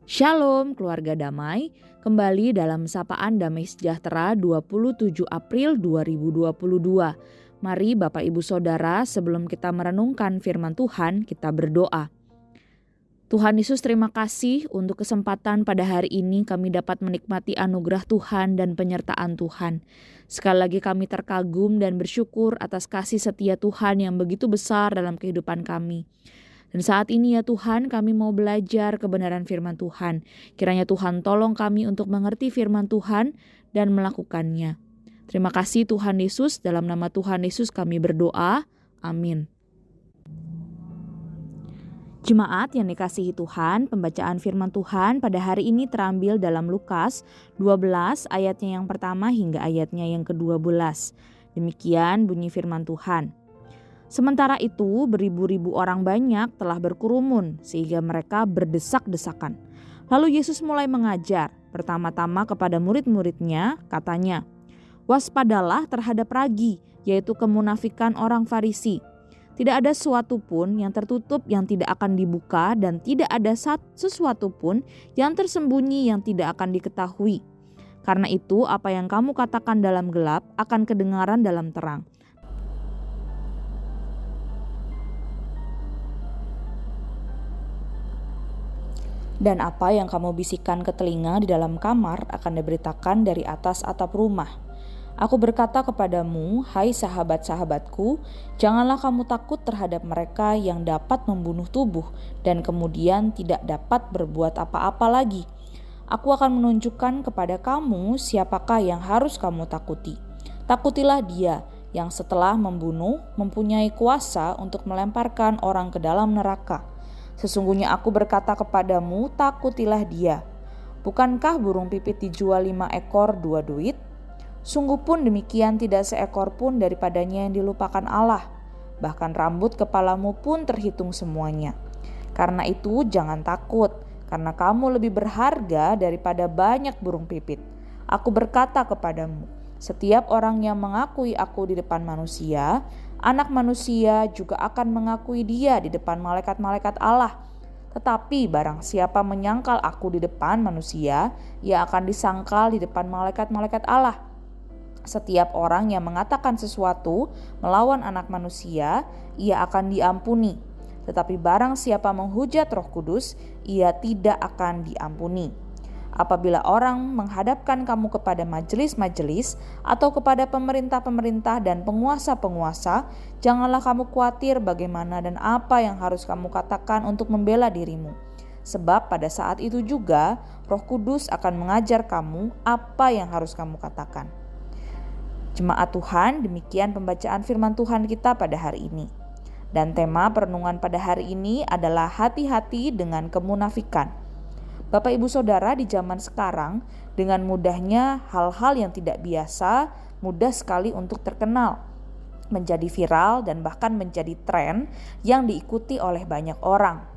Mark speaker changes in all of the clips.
Speaker 1: Shalom keluarga damai, kembali dalam Sapaan Damai Sejahtera 27 April 2022. Mari Bapak Ibu Saudara, sebelum kita merenungkan firman Tuhan, kita berdoa. Tuhan Yesus, terima kasih untuk kesempatan pada hari ini kami dapat menikmati anugerah Tuhan dan penyertaan Tuhan. Sekali lagi kami terkagum dan bersyukur atas kasih setia Tuhan yang begitu besar dalam kehidupan kami. Dan saat ini ya Tuhan, kami mau belajar kebenaran firman Tuhan. Kiranya Tuhan tolong kami untuk mengerti firman Tuhan dan melakukannya. Terima kasih Tuhan Yesus, dalam nama Tuhan Yesus kami berdoa. Amin. Jemaat yang dikasihi Tuhan, pembacaan firman Tuhan pada hari ini terambil dalam Lukas 12 ayatnya yang pertama hingga ayatnya yang ke-12. Demikian bunyi firman Tuhan. Sementara itu beribu-ribu orang banyak telah berkerumun sehingga mereka berdesak-desakan. Lalu Yesus mulai mengajar, pertama-tama kepada murid-muridnya, katanya, "Waspadalah terhadap ragi, yaitu kemunafikan orang Farisi. Tidak ada sesuatu pun yang tertutup yang tidak akan dibuka, dan tidak ada sesuatu pun yang tersembunyi yang tidak akan diketahui. Karena itu apa yang kamu katakan dalam gelap akan kedengaran dalam terang. Dan apa yang kamu bisikkan ke telinga di dalam kamar akan diberitakan dari atas atap rumah. Aku berkata kepadamu, hai sahabat-sahabatku, janganlah kamu takut terhadap mereka yang dapat membunuh tubuh dan kemudian tidak dapat berbuat apa-apa lagi. Aku akan menunjukkan kepada kamu siapakah yang harus kamu takuti. Takutilah dia yang setelah membunuh mempunyai kuasa untuk melemparkan orang ke dalam neraka. Sesungguhnya aku berkata kepadamu, takutilah dia. Bukankah burung pipit dijual 5 ekor 2 duit? Sungguh pun demikian tidak seekor pun daripadanya yang dilupakan Allah. Bahkan rambut kepalamu pun terhitung semuanya. Karena itu jangan takut, karena kamu lebih berharga daripada banyak burung pipit. Aku berkata kepadamu, setiap orang yang mengakui aku di depan manusia, Anak Manusia juga akan mengakui dia di depan malaikat-malaikat Allah. Tetapi barang siapa menyangkal aku di depan manusia, ia akan disangkal di depan malaikat-malaikat Allah. Setiap orang yang mengatakan sesuatu melawan Anak Manusia, ia akan diampuni. Tetapi barang siapa menghujat Roh Kudus, ia tidak akan diampuni. Apabila orang menghadapkan kamu kepada majelis-majelis atau kepada pemerintah-pemerintah dan penguasa-penguasa, janganlah kamu khawatir bagaimana dan apa yang harus kamu katakan untuk membela dirimu. Sebab pada saat itu juga Roh Kudus akan mengajar kamu apa yang harus kamu katakan. Jemaat Tuhan, demikian pembacaan firman Tuhan kita pada hari ini. Dan tema perenungan pada hari ini adalah hati-hati dengan kemunafikan. Bapak Ibu Saudara, di zaman sekarang dengan mudahnya hal-hal yang tidak biasa mudah sekali untuk terkenal, menjadi viral dan bahkan menjadi tren yang diikuti oleh banyak orang.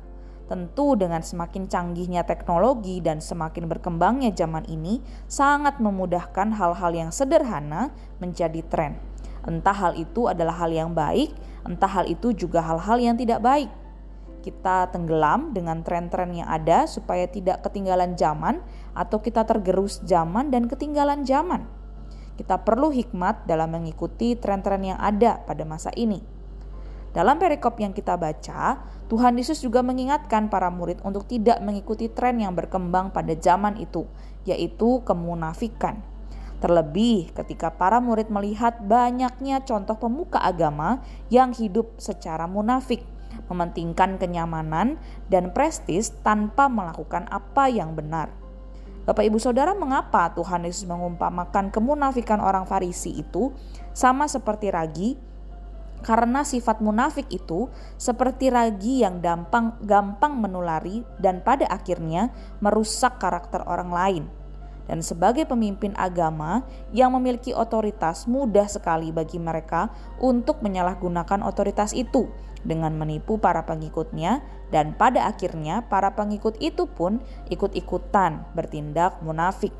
Speaker 1: Tentu dengan semakin canggihnya teknologi dan semakin berkembangnya zaman ini sangat memudahkan hal-hal yang sederhana menjadi tren. Entah hal itu adalah hal yang baik, entah hal itu juga hal-hal yang tidak baik. Kita tenggelam dengan tren-tren yang ada supaya tidak ketinggalan zaman atau kita tergerus zaman dan ketinggalan zaman. Kita perlu hikmat dalam mengikuti tren-tren yang ada pada masa ini. Dalam perikop yang kita baca, Tuhan Yesus juga mengingatkan para murid untuk tidak mengikuti tren yang berkembang pada zaman itu, yaitu kemunafikan. Terlebih ketika para murid melihat banyaknya contoh pemuka agama yang hidup secara munafik, mementingkan kenyamanan dan prestis tanpa melakukan apa yang benar. Bapak Ibu Saudara, mengapa Tuhan Yesus mengumpamakan kemunafikan orang Farisi itu sama seperti ragi? Karena sifat munafik itu seperti ragi yang gampang menulari dan pada akhirnya merusak karakter orang lain. Dan sebagai pemimpin agama yang memiliki otoritas, mudah sekali bagi mereka untuk menyalahgunakan otoritas itu dengan menipu para pengikutnya, dan pada akhirnya para pengikut itu pun ikut-ikutan bertindak munafik.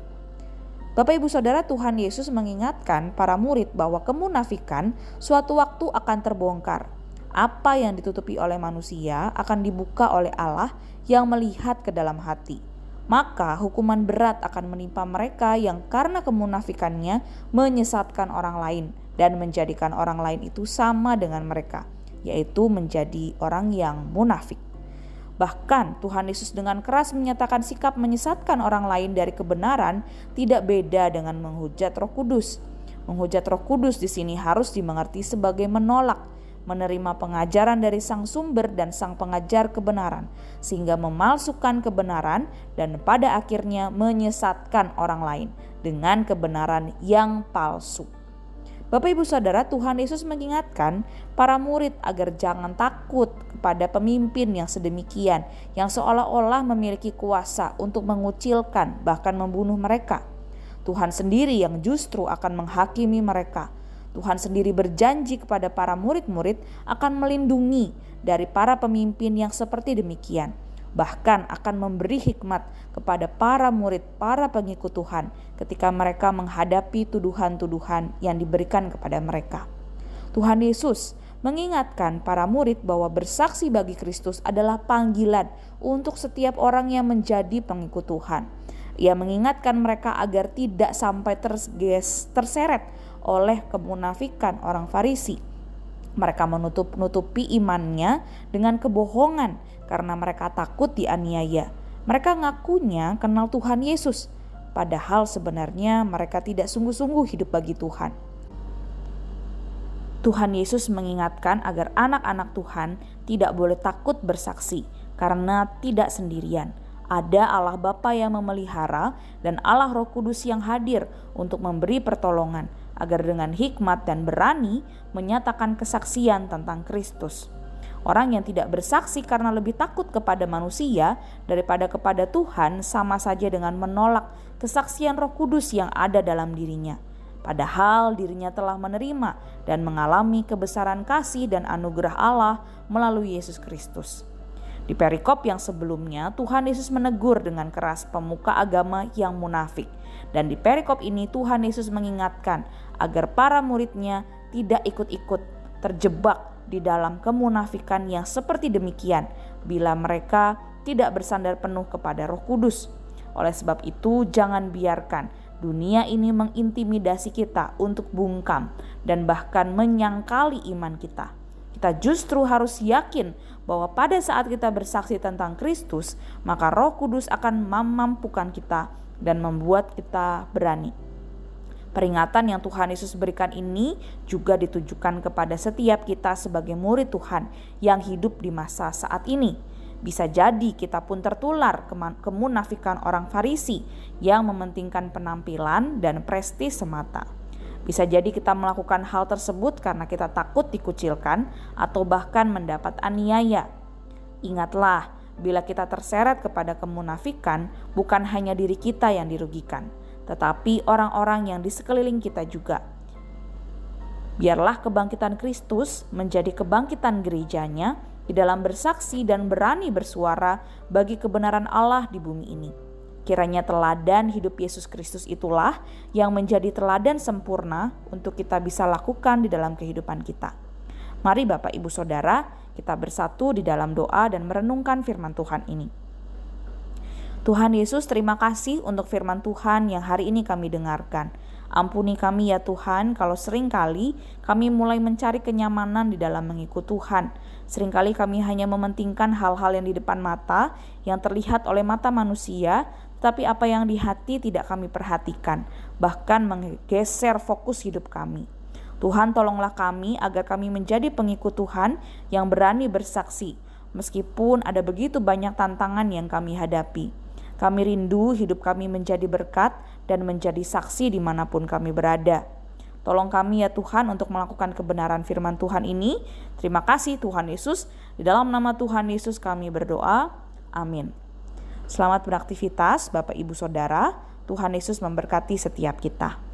Speaker 1: Bapak Ibu Saudara, Tuhan Yesus mengingatkan para murid bahwa kemunafikan suatu waktu akan terbongkar. Apa yang ditutupi oleh manusia akan dibuka oleh Allah yang melihat ke dalam hati. maka hukuman berat akan menimpa mereka yang karena kemunafikannya menyesatkan orang lain dan menjadikan orang lain itu sama dengan mereka, yaitu menjadi orang yang munafik. Bahkan Tuhan Yesus dengan keras menyatakan sikap menyesatkan orang lain dari kebenaran tidak beda dengan menghujat Roh Kudus. Menghujat Roh Kudus di sini harus dimengerti sebagai menolak menerima pengajaran dari sang sumber dan sang pengajar kebenaran, sehingga memalsukan kebenaran dan pada akhirnya menyesatkan orang lain dengan kebenaran yang palsu. Bapak Ibu Saudara, Tuhan Yesus mengingatkan para murid agar jangan takut kepada pemimpin yang sedemikian, yang seolah-olah memiliki kuasa untuk mengucilkan bahkan membunuh mereka. Tuhan sendiri yang justru akan menghakimi mereka. Tuhan sendiri berjanji kepada para murid-murid akan melindungi dari para pemimpin yang seperti demikian. Bahkan akan memberi hikmat kepada para murid, para pengikut Tuhan ketika mereka menghadapi tuduhan-tuduhan yang diberikan kepada mereka. Tuhan Yesus mengingatkan para murid bahwa bersaksi bagi Kristus adalah panggilan untuk setiap orang yang menjadi pengikut Tuhan. Ia mengingatkan mereka agar tidak sampai terseret oleh kemunafikan orang Farisi. Mereka menutupi imannya dengan kebohongan karena mereka takut dianiaya. Mereka ngakunya kenal Tuhan Yesus, padahal sebenarnya mereka tidak sungguh-sungguh hidup bagi Tuhan. Tuhan Yesus mengingatkan agar anak-anak Tuhan tidak boleh takut bersaksi karena tidak sendirian. Ada Allah Bapa yang memelihara dan Allah Roh Kudus yang hadir untuk memberi pertolongan agar dengan hikmat dan berani menyatakan kesaksian tentang Kristus. Orang yang tidak bersaksi karena lebih takut kepada manusia daripada kepada Tuhan sama saja dengan menolak kesaksian Roh Kudus yang ada dalam dirinya. Padahal dirinya telah menerima dan mengalami kebesaran kasih dan anugerah Allah melalui Yesus Kristus. Di perikop yang sebelumnya, Tuhan Yesus menegur dengan keras pemuka agama yang munafik. Dan di perikop ini Tuhan Yesus mengingatkan agar para muridnya tidak ikut-ikut terjebak di dalam kemunafikan yang seperti demikian bila mereka tidak bersandar penuh kepada Roh Kudus. Oleh sebab itu, jangan biarkan dunia ini mengintimidasi kita untuk bungkam dan bahkan menyangkali iman kita. Kita justru harus yakin bahwa pada saat kita bersaksi tentang Kristus, maka Roh Kudus akan memampukan kita dan membuat kita berani. Peringatan yang Tuhan Yesus berikan ini juga ditujukan kepada setiap kita sebagai murid Tuhan yang hidup di masa saat ini. Bisa jadi kita pun tertular kemunafikan orang Farisi yang mementingkan penampilan dan prestis semata. Bisa jadi kita melakukan hal tersebut karena kita takut dikucilkan atau bahkan mendapat aniaya. Ingatlah, bila kita terseret kepada kemunafikan, bukan hanya diri kita yang dirugikan, tetapi orang-orang yang di sekeliling kita juga. Biarlah kebangkitan Kristus menjadi kebangkitan gerejanya di dalam bersaksi dan berani bersuara bagi kebenaran Allah di bumi ini. Kiranya teladan hidup Yesus Kristus itulah yang menjadi teladan sempurna untuk kita bisa lakukan di dalam kehidupan kita. Mari Bapak Ibu Saudara, kita bersatu di dalam doa dan merenungkan firman Tuhan ini. Tuhan Yesus, terima kasih untuk firman Tuhan yang hari ini kami dengarkan. Ampuni kami ya Tuhan kalau seringkali kami mulai mencari kenyamanan di dalam mengikut Tuhan. Seringkali kami hanya mementingkan hal-hal yang di depan mata, yang terlihat oleh mata manusia, tapi apa yang di hati tidak kami perhatikan, bahkan menggeser fokus hidup kami. Tuhan, tolonglah kami agar kami menjadi pengikut Tuhan yang berani bersaksi, meskipun ada begitu banyak tantangan yang kami hadapi. Kami rindu hidup kami menjadi berkat dan menjadi saksi dimanapun kami berada. Tolong kami ya Tuhan untuk melakukan kebenaran firman Tuhan ini. Terima kasih Tuhan Yesus. Di dalam nama Tuhan Yesus kami berdoa. Amin. Selamat beraktivitas Bapak Ibu Saudara. Tuhan Yesus memberkati setiap kita.